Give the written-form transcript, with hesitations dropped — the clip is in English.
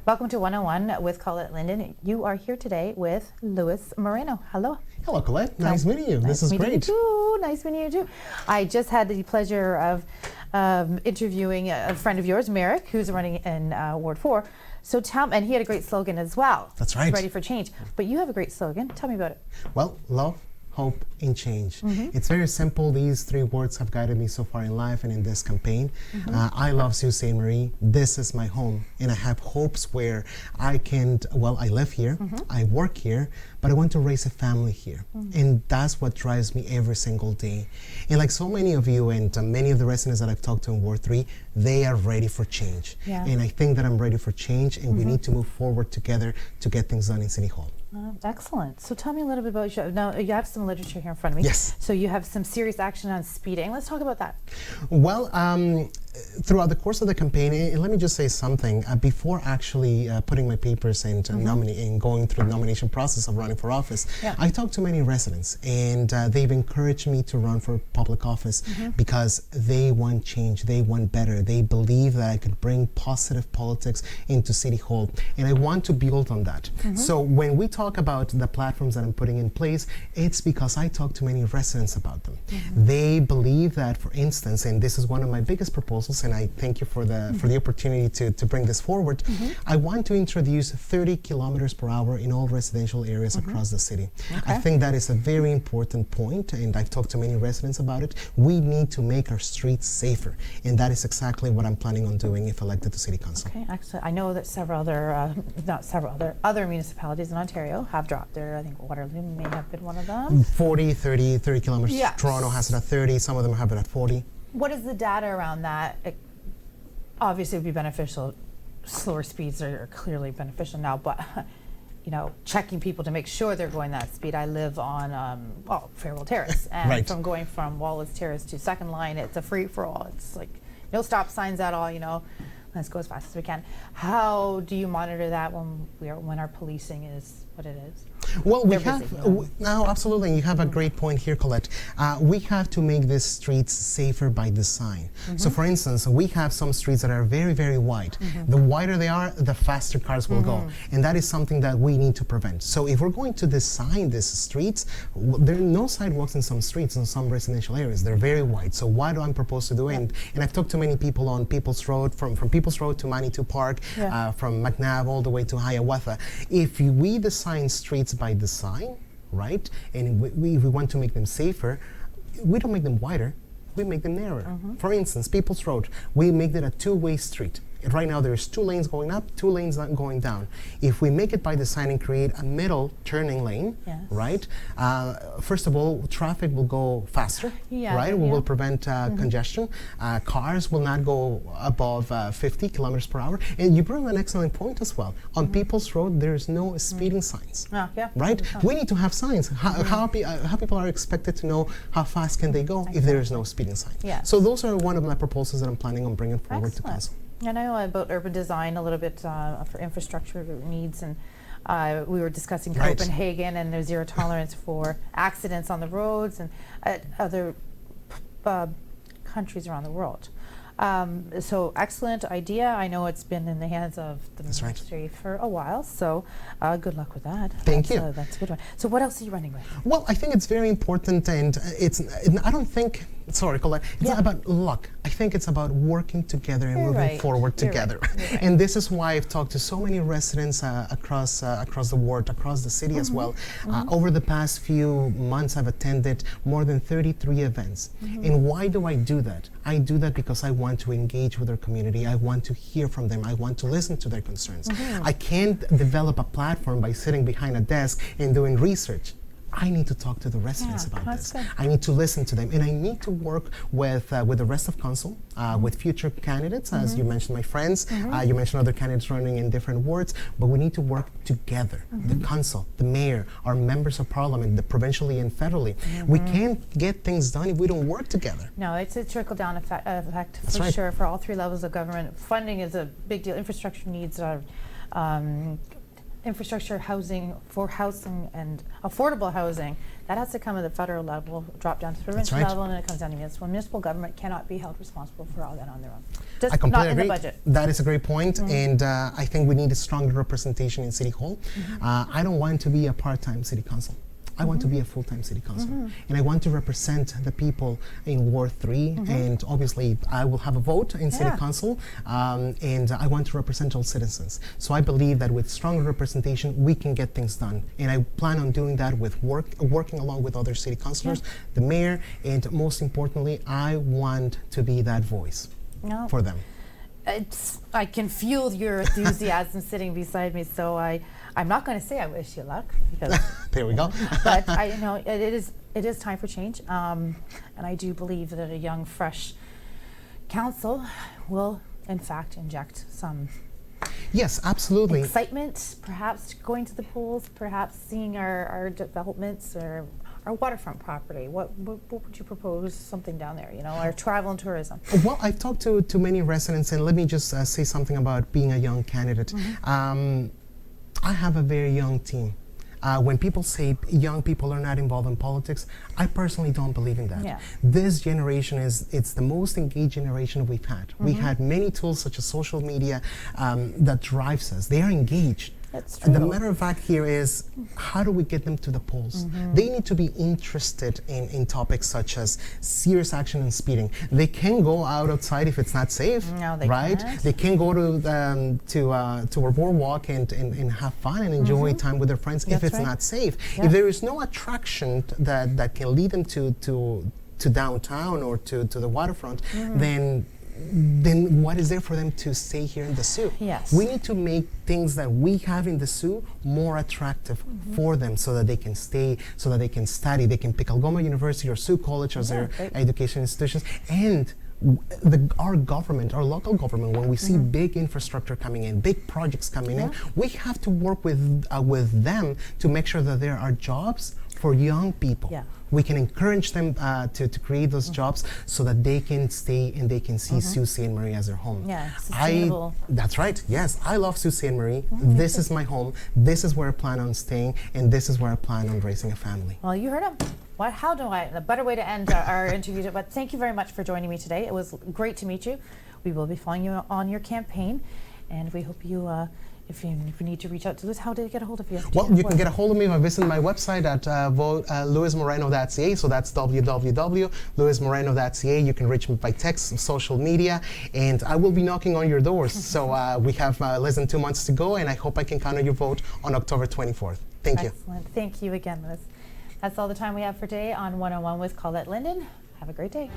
Welcome to 101 with Colette Linden. You are here today with Louis Moreno. Hello. Hello, Colette. Nice meeting you. This is great. Nice meeting you too. Nice meeting you too. I just had the pleasure of interviewing a friend of yours, Merrick, who's running in Ward 4. So and he had a great slogan as well. That's right. Ready for change. But you have a great slogan. Tell me about it. Well, love, hope, and change. It's very simple. These three words have guided me so far in life and in this campaign. I love Sault Ste. Marie. This is my home, and I have hopes where I can, well, I live here, I work here, but I want to raise a family here. And that's what drives me every single day. And like so many of you and many of the residents that I've talked to in Ward 3, they are ready for change. Yeah. And I think that I'm ready for change, and we need to move forward together to get things done in City Hall. Excellent. So tell me a little bit about you. Now, you have some literature here in front of me. Yes. So you have some serious action on speeding. Let's talk about that. Well, throughout the course of the campaign, and let me just say something. Before actually putting my papers and going through the nomination process of running for office, I talked to many residents, and they've encouraged me to run for public office because they want change, they want better. They believe that I could bring positive politics into City Hall, and I want to build on that. So when we talk about the platforms that I'm putting in place, it's because I talk to many residents about them. They believe that, for instance, and this is one of my biggest proposals, and I thank you for the opportunity to bring this forward. I want to introduce 30 kilometers per hour in all residential areas across the city. I think that is a very important point, and I've talked to many residents about it. We need to make our streets safer, and that is exactly what I'm planning on doing if elected to City Council. Okay, actually, I know that several other municipalities in Ontario have dropped their, I think Waterloo may have been one of them. 30 kilometers. Yes. Toronto has it at 30, some of them have it at 40. What is the data around that? Obviously, it would be beneficial. Slower speeds are clearly beneficial now, but you know, checking people to make sure they're going that speed. I live on Farewell Terrace, and from going from Wallace Terrace to Second Line, it's a free for all. It's like no stop signs at all. You know, let's go as fast as we can. How do you monitor that when our policing is what it is? Well, no, absolutely. You have a great point here, Colette. We have to make these streets safer by design. So, for instance, we have some streets that are very, very wide. The wider they are, the faster cars will go. And that is something that we need to prevent. So if we're going to design these streets, there are no sidewalks in some streets, in some residential areas. They're very wide. So what do I propose to do? And I've talked to many people on People's Road, from People's Road to Manitou Park, from McNabb all the way to Hiawatha. If we design streets by design, right, and we want to make them safer, we don't make them wider, we make them narrower. For instance, People's Road, we make it a two-way street. Right now there's 2 lanes going up, 2 lanes not going down. If we make it by design and create a middle turning lane, right, first of all, traffic will go faster, right? We will prevent congestion. Cars will not go above 50 kilometers per hour. And you bring an excellent point as well. On People's Road, there's no speeding signs, right? We need to have signs. How people are expected to know how fast can they go if there is no speeding sign. So those are one of my proposals that I'm planning on bringing forward to council. And I know about urban design a little bit for infrastructure needs, and we were discussing Copenhagen and their zero tolerance for accidents on the roads and other countries around the world. So excellent idea. I know it's been in the hands of the ministry for a while, so good luck with that. Thank you. That's a good one. So what else are you running with? Well, I think it's very important, and I don't think, sorry, Colette, it's not about luck. I think it's about working together and moving forward together. And this is why I've talked to so many residents across the ward, across the city as well. Over the past few months, I've attended more than 33 events. And why do I do that? I do that because I want to engage with our community. I want to hear from them. I want to listen to their concerns. I can't develop a platform by sitting behind a desk and doing research. I need to talk to the residents about this. I need to listen to them, and I need to work with the rest of council, with future candidates, as you mentioned, my friends. You mentioned other candidates running in different wards, but we need to work together. The council, the mayor, our members of parliament, provincially and federally. We can't get things done if we don't work together. No, it's a trickle-down effect for sure for all 3 levels of government. Funding is a big deal. Infrastructure needs are infrastructure housing and affordable housing, that has to come at the federal level, drop down to the provincial right. level, and then it comes down to municipal. Municipal government cannot be held responsible for all that on their own. Just I completely not in agree. the budget. That is a great point, and I think we need a stronger representation in City Hall. I don't want to be a part-time City Council. I want to be a full-time City Councilor, and I want to represent the people in Ward 3, and obviously I will have a vote in City Council, and I want to represent all citizens. So I believe that with stronger representation, we can get things done, and I plan on doing that with working along with other City Councilors, the mayor, and most importantly, I want to be that voice for them. I can feel your enthusiasm sitting beside me, so I'm not going to say I wish you luck, because there we go. but I know it is time for change, and I do believe that a young, fresh council will, in fact, inject some Yes, absolutely. excitement, perhaps going to the polls, perhaps seeing our developments or our waterfront property. What would you propose? Something down there, our travel and tourism. Well, I've talked to many residents, and let me just say something about being a young candidate. I have a very young team. When people say young people are not involved in politics, I personally don't believe in that. Yeah. This generation it's the most engaged generation we've had. We had many tools such as social media that drives us. They are engaged. That's And the true. matter of fact here is, how do we get them to the polls? They need to be interested in topics such as serious action and speeding. They can go outside if it's not safe, No, they right? can't. They can go to a boardwalk and have fun and enjoy time with their friends if That's it's right. not safe. Yeah. If there is no attraction that can lead them to downtown or to the waterfront, then what is there for them to stay here in the Sault? Yes. We need to make things that we have in the Sault more attractive for them, so that they can stay, so that they can study. They can pick Algoma University or Sault College as their great. education institutions. And our government, our local government, when we see big infrastructure coming in, big projects coming in, we have to work with them to make sure that there are jobs for young people. Yeah. We can encourage them to create those jobs so that they can stay and they can see Sault Ste. Marie as their home. Yeah, sustainable. That's right. Yes, I love Sault Ste. Marie. This is my home. This is where I plan on staying, and this is where I plan on raising a family. Well, you heard him. The better way to end our interview, but thank you very much for joining me today. It was great to meet you. We will be following you on your campaign, and we hope you, if you need to reach out to us, how to get a hold of you? Well, you can get a hold of me by visiting my website at louismoreno.ca. So that's www.louismoreno.ca. You can reach me by text, social media, and I will be knocking on your doors. So we have less than 2 months to go, and I hope I can count on your vote on October 24th. Thank you. Excellent. Thank you again, Liz. That's all the time we have for today on 101 with Colette Linden. Have a great day.